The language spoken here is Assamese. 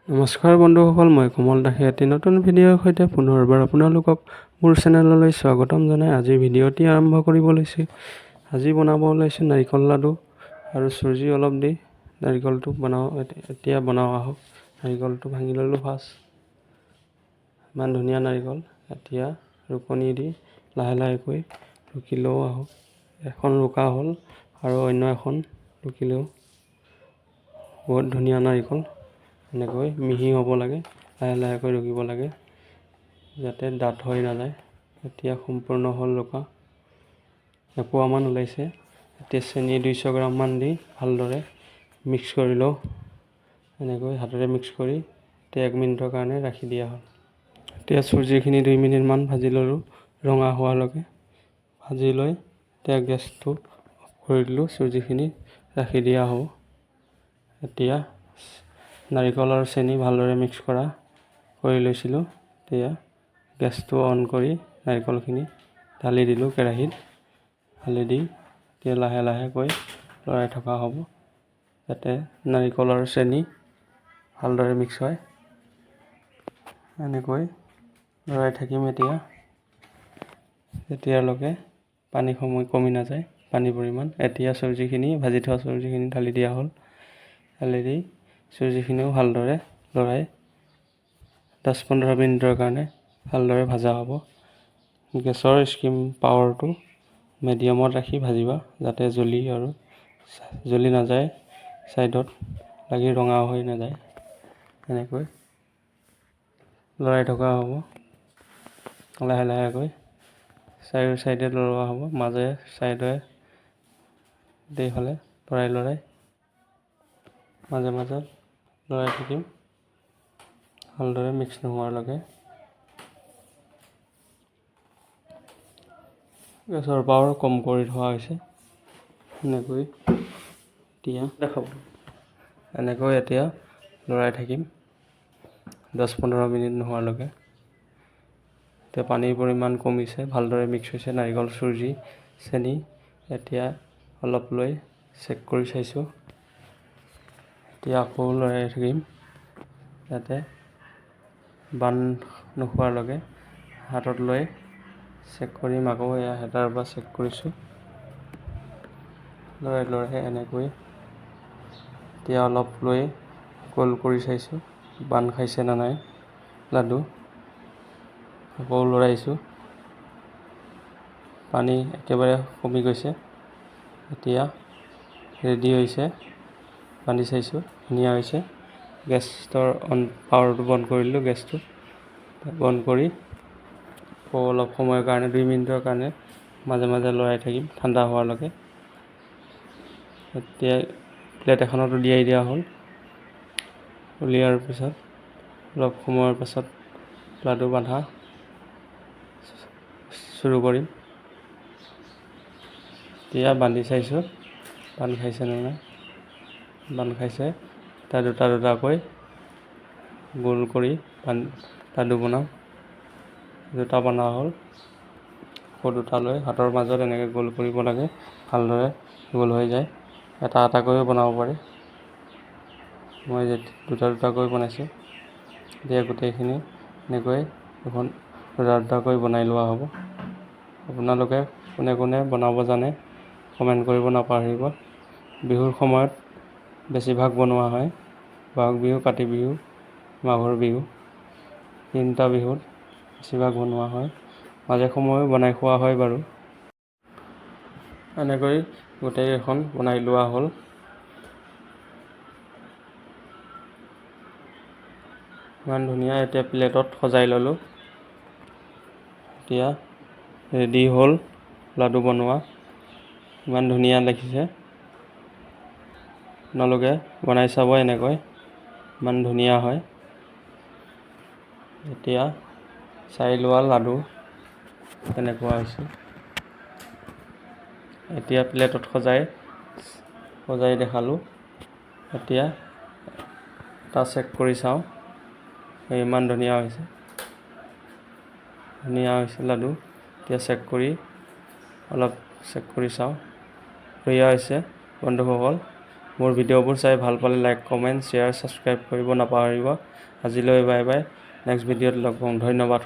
নমস্কাৰ বন্ধুসকল, মই কোমল দাসে এটি নতুন ভিডিঅ'ৰ সৈতে পুনৰবাৰ আপোনালোকক মোৰ চেনেললৈ স্বাগতম জনাই আজিৰ ভিডিঅ'টি আৰম্ভ কৰিব লৈছোঁ। আজি বনাব ওলাইছোঁ নাৰিকল লাডু আৰু চুজি অলপ দি নাৰিকলটো এতিয়া বনাওঁ আহক। নাৰিকলটো ভাঙি ল'লোঁ ফাৰ্ষ্ট। ইমান ধুনীয়া নাৰিকল। এতিয়া ৰুকনি দি লাহে লাহেকৈ ৰুকি লওঁ আহক। এখন ৰুকা হ'ল আৰু অন্য এখন ৰুকিলেও বহুত ধুনীয়া নাৰিকল। এনেকৈ মিহি হ'ব লাগে, লাহে লাহেকৈ ৰুকিব লাগে যাতে ডাঠ হৈ নাযায়। এতিয়া সম্পূৰ্ণ হ'ল ৰুকা, এপোৱামান ওলাইছে। এতিয়া চেনি 200 গ্ৰামমান দি ভালদৰে মিক্স কৰি লওঁ। এনেকৈ হাতেৰে মিক্স কৰি এতিয়া 1 মিনিটৰ কাৰণে ৰাখি দিয়া হ'ল। এতিয়া চুজিখিনি 2 মিনিটমান ভাজি ল'লোঁ ৰঙা হোৱালৈকে। ভাজি লৈ এতিয়া গেছটো অফ কৰি দিলোঁ, চুজিখিনি ৰাখি দিয়া হ'ব। এতিয়া নাৰিকল আৰু চেনি ভালদৰে মিক্স কৰি লৈছিলোঁ। এতিয়া গেছটো অন কৰি নাৰিকলখিনি ঢালি দিলোঁ কেৰাহীত। ঢালি দি এতিয়া লাহে লাহেকৈ লৰাই থকা হ'ব যাতে নাৰিকল আৰু চেনি ভালদৰে মিক্স হয়। এনেকৈ লৰাই থাকিম যেতিয়ালৈকে পানী কমি নাযায় পানীৰ পৰিমাণ। এতিয়া ভাজি থোৱা চুজিখিনি ঢালি দিয়া হ'ল। ঢালি দি চুজিখিনিও ভালদৰে লৰাই 10-15 মিনিটৰ কাৰণে ভালদৰে ভাজা হ'ব। গেছৰ স্কিম পাৱাৰটো মিডিয়ামত ৰাখি ভাজিবা যাতে জ্বলি নাযায়, ছাইডত লাগি ৰঙা হৈ নাযায়। এনেকৈ লৰাই থকা হ'ব লাহে লাহেকৈ। চাৰিও চাইডে লৰোৱা হ'ব, মাজে চাইডে দুইফালে লৰাই মাজে মাজে লৰাই থাকিম ভালদৰে মিক্স নোহোৱালৈকে। গেছৰ পাৱাৰ কম কৰি থোৱা হৈছে। এনেকৈ এতিয়া লৰাই থাকিম 10-15 মিনিট নোহোৱালৈকে। এতিয়া পানীৰ পৰিমাণ কমিছে, ভালদৰে মিক্স হৈছে নাৰিকল, চুজি, চেনি। এতিয়া অলপ লৈ চেক কৰি চাইছোঁ। এতিয়া আকৌ লৰাই থাকিম যাতে বান নোখোৱালৈকে। হাতত লৈ চেক কৰিম আকৌ। এয়া হেতাৰ পৰা চেক কৰিছোঁ লৰাই এনেকৈ। এতিয়া অলপ লৈ গোল কৰি চাইছোঁ বান খাইছে নে নাই লাডু। আকৌ লৰাইছোঁ, পানী একেবাৰে কমি গৈছে। এতিয়া ৰেডি হৈছে, বান্ধি চাইছোঁ ধুনীয়া হৈছে। গেছৰ পাৱাৰটো বন্ধ কৰিলোঁ। গেছটো বন্ধ কৰি আকৌ অলপ সময়ৰ কাৰণে 2 মিনিটৰ কাৰণে মাজে মাজে লৰাই থাকিম ঠাণ্ডা হোৱালৈকে। এতিয়া প্লেট এখনত উলিয়াই দিয়া হ'ল। উলিওৱাৰ পিছত অলপ সময়ৰ পাছত লাডু বান্ধা চুৰু কৰিম। এতিয়া বান্ধি চাইছোঁ বান্ধ খাইছে নে নাই। বান্ধ খাইছে। এটা দুটাকৈ গোল কৰি লাডু বনাম। দুটা বনোৱা হ'ল। আকৌ দুটা লৈ হাতৰ মাজত এনেকৈ গোল কৰিব লাগে, ভালদৰে গোল হৈ যায়। এটা এটাকৈও বনাব পাৰি। মই দুটাকৈ বনাইছোঁ। এতিয়া গোটেইখিনি এনেকৈ দুটাকৈ বনাই লোৱা হ'ব। আপোনালোকে কোনে কোনে বনাব জানে কমেণ্ট কৰিব নাপাহৰিব। বিহুৰ সময়ত বেছিভাগ বনোৱা হয়। বহাগ বিহু, কাতি বিহু, মাঘৰ বিহু, 3টা বিহুত বেছিভাগ বনোৱা হয়। মাজে সময়ো বনাই খোৱা হয় বাৰু। এনেকৈ গোটেইখন বনাই লোৱা হ'ল। ইমান ধুনীয়া। এতিয়া প্লেটত সজাই ল'লোঁ। এতিয়া ৰেডি হ'ল লাডু বনোৱা। ইমান ধুনীয়া দেখিছে। আপোনালোকে বনাই চাব এনেকৈ, ইমান ধুনীয়া হয়। এতিয়া চাই লোৱা লাডু কেনেকুৱা হৈছে। এতিয়া প্লেটত সজাই দেখালোঁ। এতিয়া এটা চেক কৰি চাওঁ। ইমান ধুনীয়া হৈছে লাডু। এতিয়া অলপ চেক কৰি চাওঁ। বঢ়িয়া হৈছে বন্ধুসকল। মোৰ ভিডিঅ'বোৰ চাই ভাল পালে লাইক কমেণ্ট শ্বেয়াৰ ছাবস্ক্ৰাইব কৰিব নাপাহৰিব আজিলৈ বাই বাই নেক্সট ভিডিঅ'ত লগ পাম ধন্যবাদ।